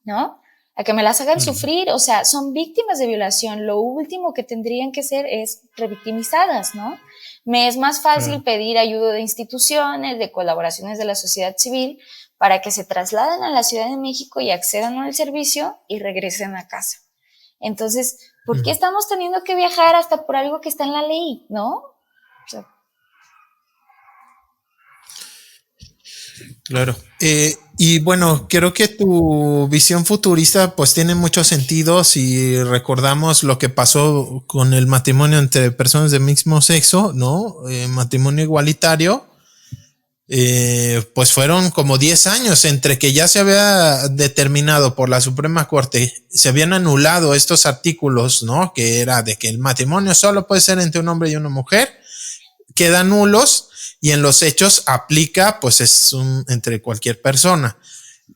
¿no? A que me las hagan sufrir. O sea, son víctimas de violación. Lo último que tendrían que ser es revictimizadas, ¿no? Me es más fácil pedir ayuda de instituciones, de colaboraciones de la sociedad civil, para que se trasladen a la Ciudad de México y accedan al servicio y regresen a casa. Entonces, ¿por qué estamos teniendo que viajar hasta por algo que está en la ley, no? O sea, claro. Y bueno, creo que tu visión futurista pues tiene mucho sentido si recordamos lo que pasó con el matrimonio entre personas del mismo sexo, ¿no? Matrimonio igualitario. Pues fueron como 10 años entre que ya se había determinado por la Suprema Corte, se habían anulado estos artículos, ¿no? Que era de que el matrimonio solo puede ser entre un hombre y una mujer, quedan nulos. Y en los hechos aplica, pues es entre cualquier persona.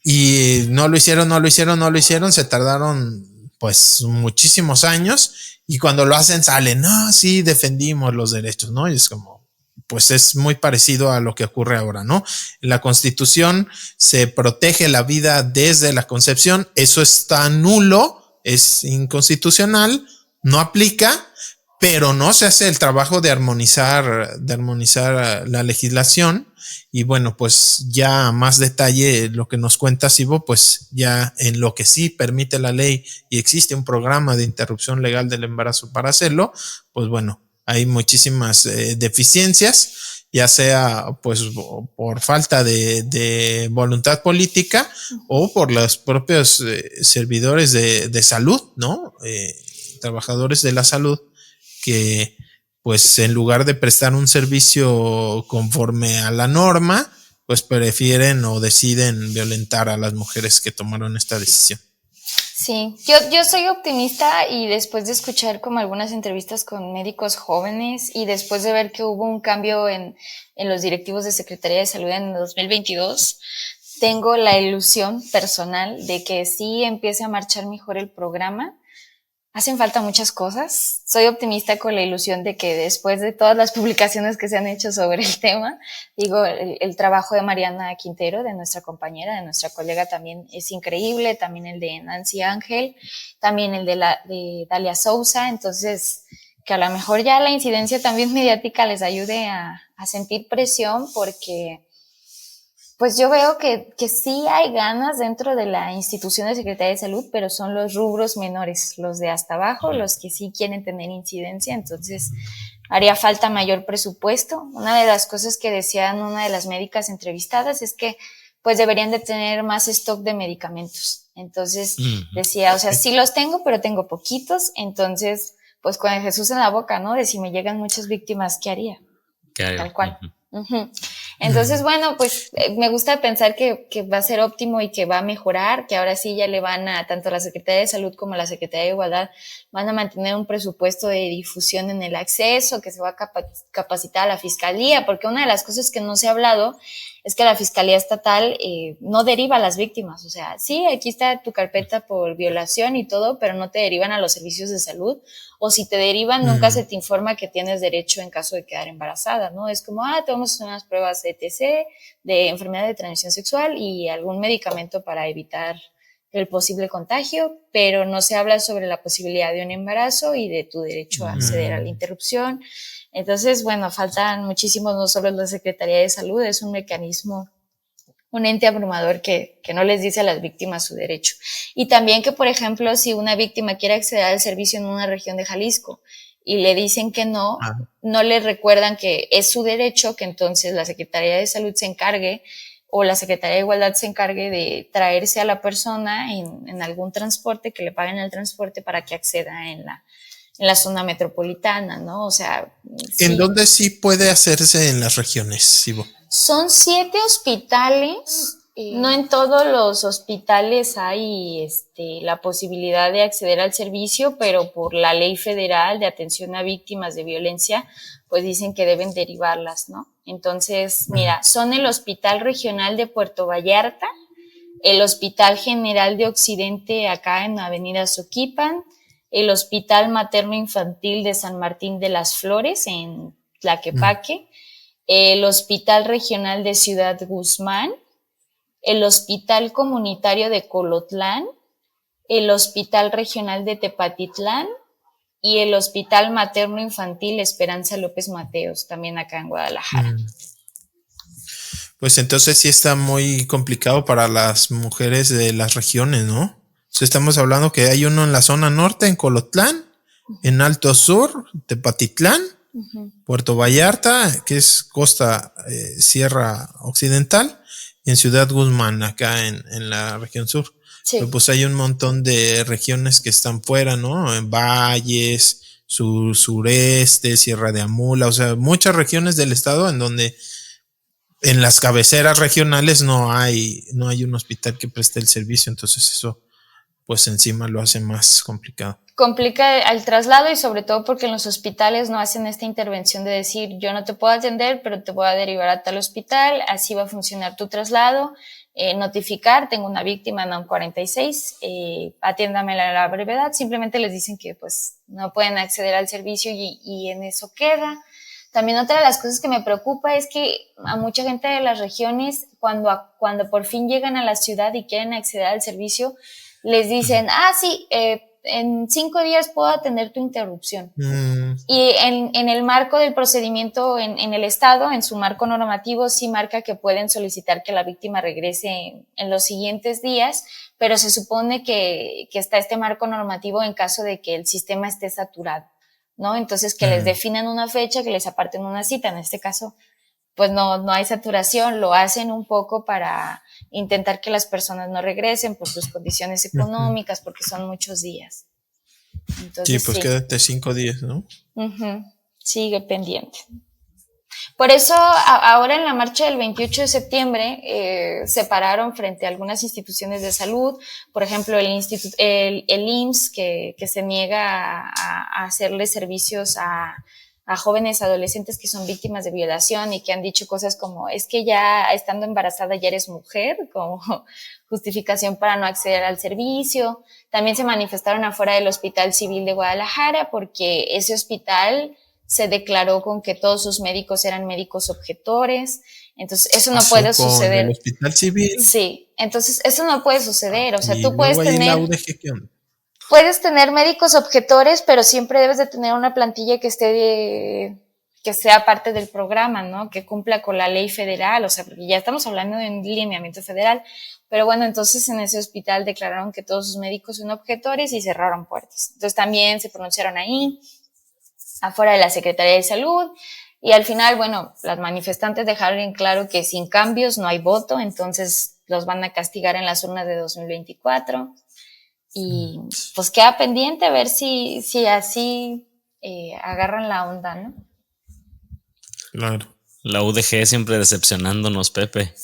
Y no lo hicieron, se tardaron pues muchísimos años y cuando lo hacen salen, no, sí, defendimos los derechos, ¿no? Y es como, pues es muy parecido a lo que ocurre ahora, ¿no? En la Constitución se protege la vida desde la concepción, eso está nulo, es inconstitucional, no aplica, pero no se hace el trabajo de armonizar la legislación. Y bueno, pues ya a más detalle lo que nos cuenta Sibo, pues ya en lo que sí permite la ley y existe un programa de interrupción legal del embarazo para hacerlo, pues bueno, hay muchísimas deficiencias, ya sea pues por falta de voluntad política o por los propios servidores de salud, ¿no? Trabajadores de la salud que pues en lugar de prestar un servicio conforme a la norma, pues prefieren o deciden violentar a las mujeres que tomaron esta decisión. Sí, yo soy optimista y después de escuchar como algunas entrevistas con médicos jóvenes y después de ver que hubo un cambio en los directivos de Secretaría de Salud en 2022, tengo la ilusión personal de que sí empiece a marchar mejor el programa. Hacen falta muchas cosas. Soy optimista con la ilusión de que después de todas las publicaciones que se han hecho sobre el tema, digo, el trabajo de Mariana Quintero, de nuestra compañera, de nuestra colega también es increíble, también el de Nancy Ángel, también el de Dalia Sousa. Entonces, que a lo mejor ya la incidencia también mediática les ayude a sentir presión, porque pues yo veo que sí hay ganas dentro de la institución de Secretaría de Salud, pero son los rubros menores, los de hasta abajo, los que sí quieren tener incidencia. Entonces haría falta mayor presupuesto. Una de las cosas que decían una de las médicas entrevistadas es que pues deberían de tener más stock de medicamentos. Entonces decía, o sea, sí los tengo, pero tengo poquitos. Entonces, pues con el Jesús en la boca, ¿no? De si me llegan muchas víctimas, ¿qué haría? Tal cual. Entonces, bueno, pues me gusta pensar que va a ser óptimo y que va a mejorar, que ahora sí ya le van a, tanto la Secretaría de Salud como la Secretaría de Igualdad, van a mantener un presupuesto de difusión en el acceso, que se va a capacitar a la Fiscalía, porque una de las cosas que no se ha hablado es que la Fiscalía Estatal no deriva a las víctimas. O sea, sí, aquí está tu carpeta por violación y todo, pero no te derivan a los servicios de salud. O si te derivan, nunca se te informa que tienes derecho en caso de quedar embarazada, ¿no? Es como, te vamos a hacer unas pruebas de TC, de enfermedad de transmisión sexual y algún medicamento para evitar el posible contagio, pero no se habla sobre la posibilidad de un embarazo y de tu derecho a acceder a la interrupción. Entonces, bueno, faltan muchísimos, no solo la Secretaría de Salud, es un mecanismo, un ente abrumador que no les dice a las víctimas su derecho. Y también que, por ejemplo, si una víctima quiere acceder al servicio en una región de Jalisco y le dicen que no, no le recuerdan que es su derecho, que entonces la Secretaría de Salud se encargue o la Secretaría de Igualdad se encargue de traerse a la persona en algún transporte, que le paguen el transporte para que acceda en la zona metropolitana, ¿no? O sea, sí. ¿En dónde sí puede hacerse en las regiones, Sibo? Son 7 hospitales. No en todos los hospitales hay la posibilidad de acceder al servicio, pero por la Ley Federal de Atención a Víctimas de Violencia, pues dicen que deben derivarlas, ¿no? Entonces, mira, son el Hospital Regional de Puerto Vallarta, el Hospital General de Occidente acá en Avenida Soquipan, el Hospital Materno Infantil de San Martín de las Flores en Tlaquepaque, el Hospital Regional de Ciudad Guzmán, el Hospital Comunitario de Colotlán, el Hospital Regional de Tepatitlán y el Hospital Materno Infantil Esperanza López Mateos, también acá en Guadalajara. Pues entonces sí está muy complicado para las mujeres de las regiones, ¿no? Estamos hablando que hay uno en la zona norte, en Colotlán, en Alto Sur, Tepatitlán, Puerto Vallarta, que es costa Sierra Occidental, y en Ciudad Guzmán, acá en la región sur. Sí. Pero pues hay un montón de regiones que están fuera, ¿no? En Valles, sureste, Sierra de Amula, o sea, muchas regiones del estado en donde en las cabeceras regionales no hay un hospital que preste el servicio, entonces eso pues encima lo hace más complicado. Complica el traslado y sobre todo porque en los hospitales no hacen esta intervención de decir yo no te puedo atender, pero te voy a derivar a tal hospital, así va a funcionar tu traslado, notificar, tengo una víctima NOM 46, atiéndamela a la brevedad, simplemente les dicen que pues no pueden acceder al servicio y en eso queda. También otra de las cosas que me preocupa es que a mucha gente de las regiones, cuando por fin llegan a la ciudad y quieren acceder al servicio, les dicen, sí, en 5 días puedo atender tu interrupción. Y en el marco del procedimiento en el estado, en su marco normativo, sí marca que pueden solicitar que la víctima regrese en los siguientes días, pero se supone que está este marco normativo en caso de que el sistema esté saturado, ¿no? Entonces que les definan una fecha, que les aparten una cita. En este caso, pues no hay saturación, lo hacen un poco para intentar que las personas no regresen por sus condiciones económicas, porque son muchos días. Entonces, sí, pues quédate 5 días, ¿no? Sigue pendiente. Por eso ahora en la marcha del 28 de septiembre se pararon frente a algunas instituciones de salud, por ejemplo el IMSS que se niega a hacerle servicios a jóvenes adolescentes que son víctimas de violación y que han dicho cosas como es que ya estando embarazada ya eres mujer, como justificación para no acceder al servicio. También se manifestaron afuera del Hospital Civil de Guadalajara porque ese hospital se declaró con que todos sus médicos eran médicos objetores. Entonces, eso no puede suceder. ¿El Hospital Civil? Sí, entonces eso no puede suceder. O sea, tú puedes tener... ¿La UDG qué onda? puedes tener médicos objetores, pero siempre debes de tener una plantilla que que sea parte del programa, ¿no? Que cumpla con la ley federal, o sea, porque ya estamos hablando de un lineamiento federal. Pero bueno, entonces en ese hospital declararon que todos sus médicos son objetores y cerraron puertas. Entonces también se pronunciaron ahí, afuera de la Secretaría de Salud. Y al final, bueno, las manifestantes dejaron en claro que sin cambios no hay voto, entonces los van a castigar en las urnas de 2024. Y pues queda pendiente a ver si así agarran la onda, ¿no? Claro. La UDG siempre decepcionándonos, Pepe.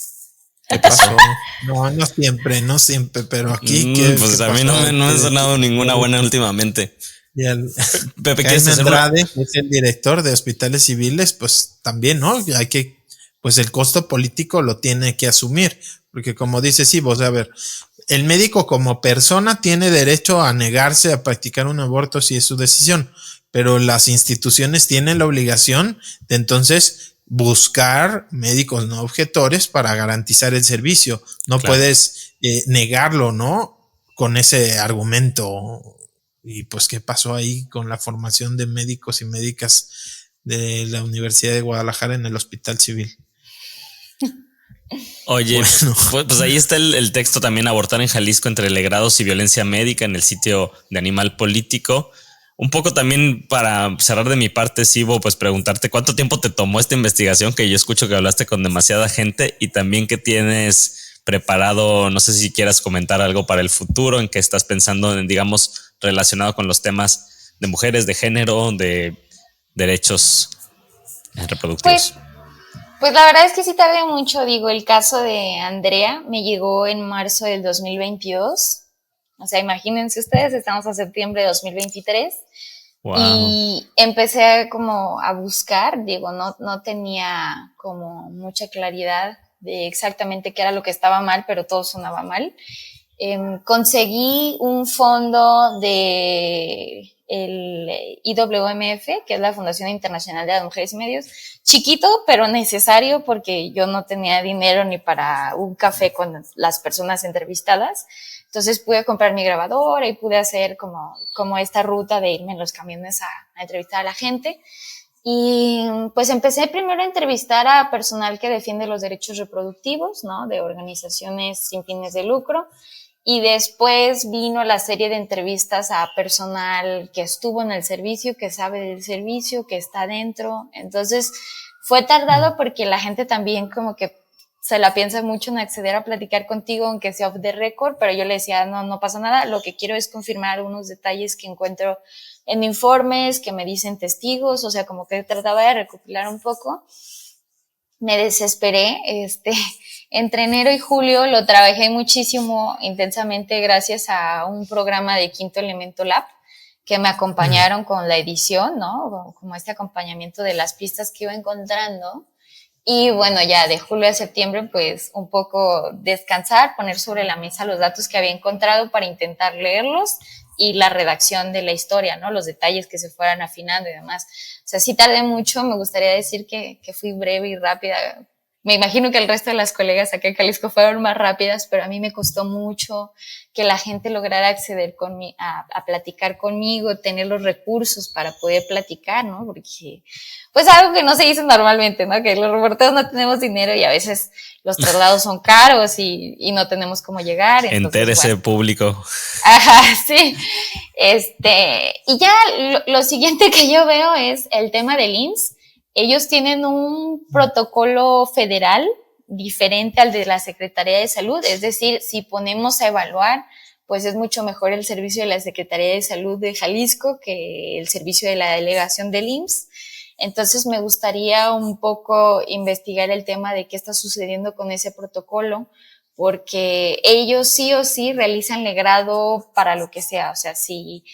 ¿Qué pasó? No siempre, pero aquí pues a mí no me ha sonado ninguna buena últimamente. Y el Pepe, Jaime Andrade, que es el director de Hospitales Civiles, pues también, ¿no? Hay que, pues el costo político lo tiene que asumir, porque como dice Ivo, a ver, el médico como persona tiene derecho a negarse a practicar un aborto si es su decisión, pero las instituciones tienen la obligación de entonces buscar médicos no objetores para garantizar el servicio. No claro. Puedes negarlo, ¿no? Con ese argumento. Y pues, ¿qué pasó ahí con la formación de médicos y médicas de la Universidad de Guadalajara en el Hospital Civil? Oye, bueno. pues ahí está el texto también, abortar en Jalisco entre legrados y violencia médica, en el sitio de Animal Político. Un poco también para cerrar de mi parte, Sibo, pues preguntarte cuánto tiempo te tomó esta investigación, que yo escucho que hablaste con demasiada gente, y también qué tienes preparado, no sé si quieras comentar algo para el futuro, en qué estás pensando, digamos, relacionado con los temas de mujeres, de género, de derechos reproductivos. Pues la verdad es que sí tardé mucho, digo, el caso de Andrea me llegó en marzo del 2022, o sea, imagínense ustedes, estamos a septiembre de 2023, wow. Y empecé como a buscar, digo, no tenía como mucha claridad de exactamente qué era lo que estaba mal, pero todo sonaba mal. Conseguí un fondo de el IWMF, que es la Fundación Internacional de las Mujeres y Medios, chiquito, pero necesario porque yo no tenía dinero ni para un café con las personas entrevistadas. Entonces pude comprar mi grabadora y pude hacer como esta ruta de irme en los camiones a entrevistar a la gente. Y pues empecé primero a entrevistar a personal que defiende los derechos reproductivos, ¿no? De organizaciones sin fines de lucro. Y después vino la serie de entrevistas a personal que estuvo en el servicio, que sabe del servicio, que está dentro. Entonces fue tardado porque la gente también como que se la piensa mucho en acceder a platicar contigo, aunque sea off the record, pero yo le decía, no pasa nada, lo que quiero es confirmar unos detalles que encuentro en informes, que me dicen testigos, o sea, como que trataba de recopilar un poco. Me desesperé, entre enero y julio lo trabajé muchísimo, intensamente, gracias a un programa de Quinto Elemento Lab, que me acompañaron con la edición, ¿no? Como este acompañamiento de las pistas que iba encontrando. Y bueno, ya de julio a septiembre, pues un poco descansar, poner sobre la mesa los datos que había encontrado para intentar leerlos y la redacción de la historia, ¿no? Los detalles que se fueran afinando y demás. O sea, sí tardé mucho, me gustaría decir que fui breve y rápida. Me imagino que el resto de las colegas acá en Jalisco fueron más rápidas, pero a mí me costó mucho que la gente lograra acceder a platicar conmigo, tener los recursos para poder platicar, ¿no? Porque, pues algo que no se dice normalmente, ¿no? Que los reporteros no tenemos dinero y a veces los traslados son caros y no tenemos cómo llegar. Entérese, bueno. Público. Ajá, sí. Y ya lo siguiente que yo veo es el tema del IMSS. Ellos tienen un protocolo federal diferente al de la Secretaría de Salud, es decir, si ponemos a evaluar, pues es mucho mejor el servicio de la Secretaría de Salud de Jalisco que el servicio de la delegación del IMSS. Entonces me gustaría un poco investigar el tema de qué está sucediendo con ese protocolo, porque ellos sí o sí realizan legrado para lo que sea, o sea, si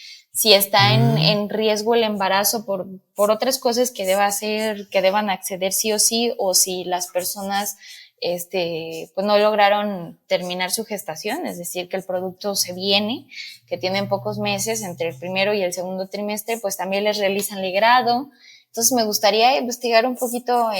está en riesgo el embarazo por otras cosas que deban acceder sí, o si las personas pues no lograron terminar su gestación, es decir, que el producto se viene, que tienen pocos meses entre el primero y el segundo trimestre, pues también les realizan legrado. Entonces me gustaría investigar un poquito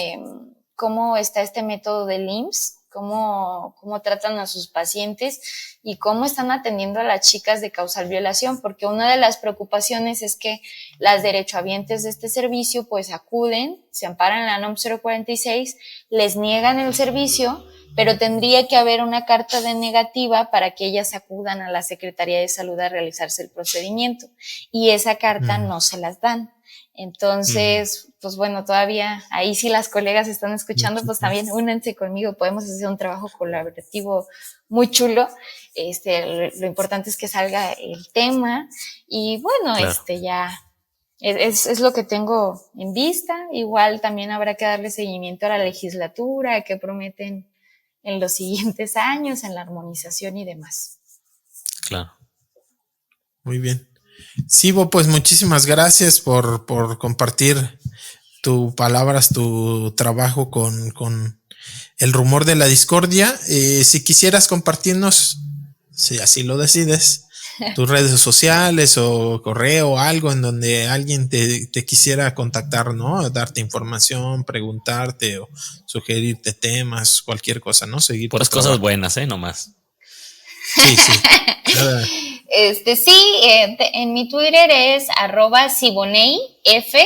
cómo está este método del IMSS, cómo tratan a sus pacientes y cómo están atendiendo a las chicas de causal violación, porque una de las preocupaciones es que las derechohabientes de este servicio pues acuden, se amparan en la NOM 046, les niegan el servicio, pero tendría que haber una carta de negativa para que ellas acudan a la Secretaría de Salud a realizarse el procedimiento, y esa carta no se las dan. Entonces, pues bueno, todavía ahí sí las colegas están escuchando, pues también únanse conmigo, podemos hacer un trabajo colaborativo muy chulo. Lo importante es que salga el tema y bueno, claro. Ya es lo que tengo en vista. Igual también habrá que darle seguimiento a la legislatura, que prometen en los siguientes años, en la armonización y demás. Claro. Muy bien. Sibo, pues muchísimas gracias por compartir tus palabras, tu trabajo con el rumor de la discordia. Si quisieras compartirnos, si así lo decides, tus redes sociales o correo o algo en donde alguien te quisiera contactar, ¿no? Darte información, preguntarte o sugerirte temas, cualquier cosa, ¿no? Seguir puras cosas buenas, nomás. Sí. En mi Twitter es @Siboney F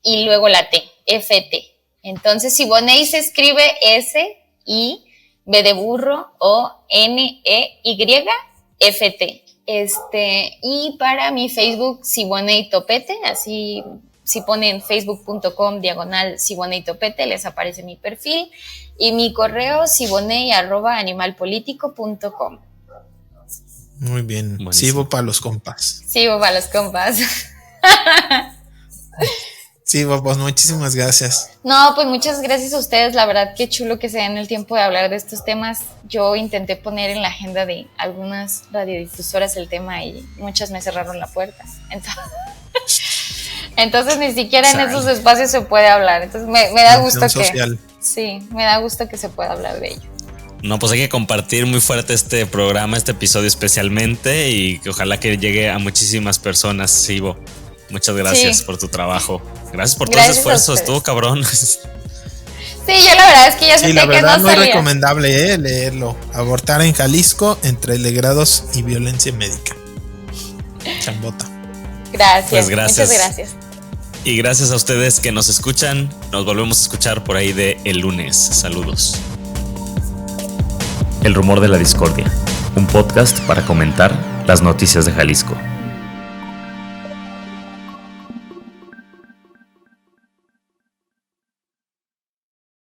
y luego la T, FT. Entonces Siboney se escribe S-I B de burro o N-E-Y F-T. Y para mi Facebook Siboney Topete, así si ponen facebook.com/Siboney Topete les aparece mi perfil, y mi correo siboney@animalpolitico.com. Muy bien. Sibo para los compas. Sibo para los compas. Sibo, pues muchísimas gracias. No, pues muchas gracias a ustedes. La verdad, qué chulo que se den el tiempo de hablar de estos temas. Yo intenté poner en la agenda de algunas radiodifusoras el tema y muchas me cerraron la puerta. Entonces ni siquiera en esos espacios se puede hablar. Entonces me da gusto que... social. Sí, me da gusto que se pueda hablar de ello. No, pues hay que compartir muy fuerte este programa, este episodio especialmente, y que ojalá que llegue a muchísimas personas, Sibo. Muchas gracias por tu trabajo. Gracias por todo ese esfuerzo, estuvo cabrón. Sí, yo la verdad es que ya sentía que no salía. Muy recomendable leerlo. Abortar en Jalisco entre legrados y violencia médica. Chambota. Gracias, pues gracias. Muchas gracias. Y gracias a ustedes que nos escuchan. Nos volvemos a escuchar por ahí de el lunes. Saludos. El rumor de la discordia, un podcast para comentar las noticias de Jalisco.